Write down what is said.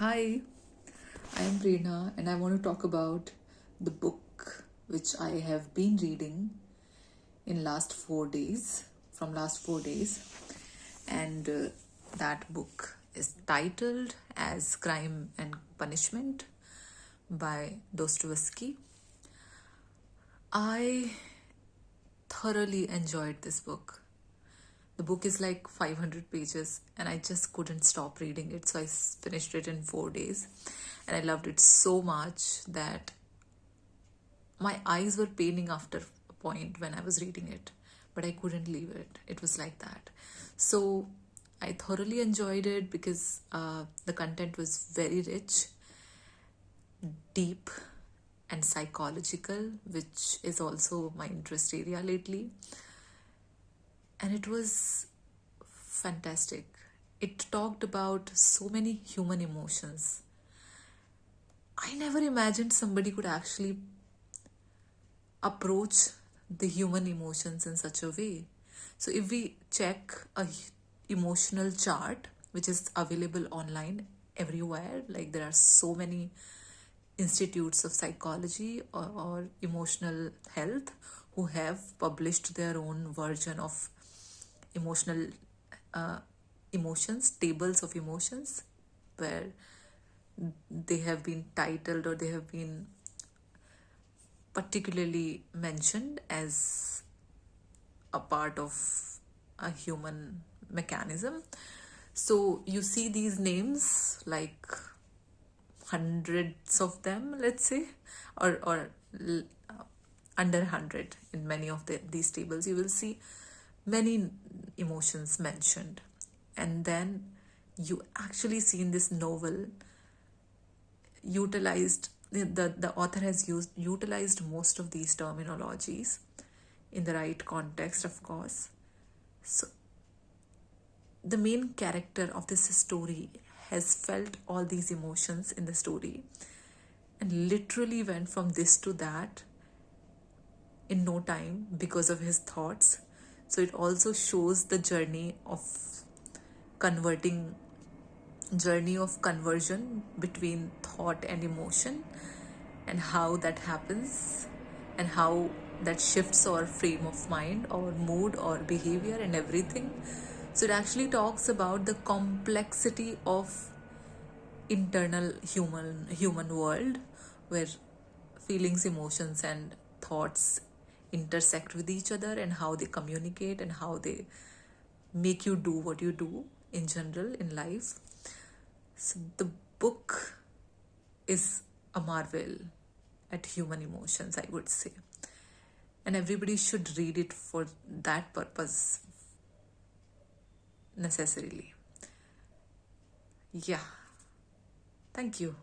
Hi, I am Prerna and I want to talk about the book which I have been reading in last 4 days, and that book is titled as Crime and Punishment by Dostoevsky. I thoroughly enjoyed this book. The book is like 500 pages and I just couldn't stop reading it. So I finished it in 4 days and I loved it so much that my eyes were paining after a point when I was reading it, but I couldn't leave it. It was like that. So I thoroughly enjoyed it because the content was very rich, deep, and psychological, which is also my interest area lately. And it was fantastic. It talked about so many human emotions. I never imagined somebody could actually approach the human emotions in such a way. So if we check a emotional chart, which is available online everywhere, like there are so many institutes of psychology or emotional health who have published their own version of emotional emotions, tables of emotions, where they have been titled or they have been particularly mentioned as a part of a human mechanism. So you see these names, like hundreds of them, let's say, or under 100 in many of these tables. You will see many emotions mentioned, and then you actually see in this novel the author has utilized most of these terminologies in the right context, of course. So the main character of this story has felt all these emotions in the story and literally went from this to that in no time because of his thoughts. So it also shows the converting journey of conversion between thought and emotion, and how that happens, and how that shifts our frame of mind or mood or behavior and everything. So it actually talks about the complexity of internal human world, where feelings, emotions, and thoughts intersect with each other, and how they communicate and how they make you do what you do in general in life. So the book is a marvel at human emotions, I would say. And everybody should read it for that purpose necessarily. Yeah. Thank you.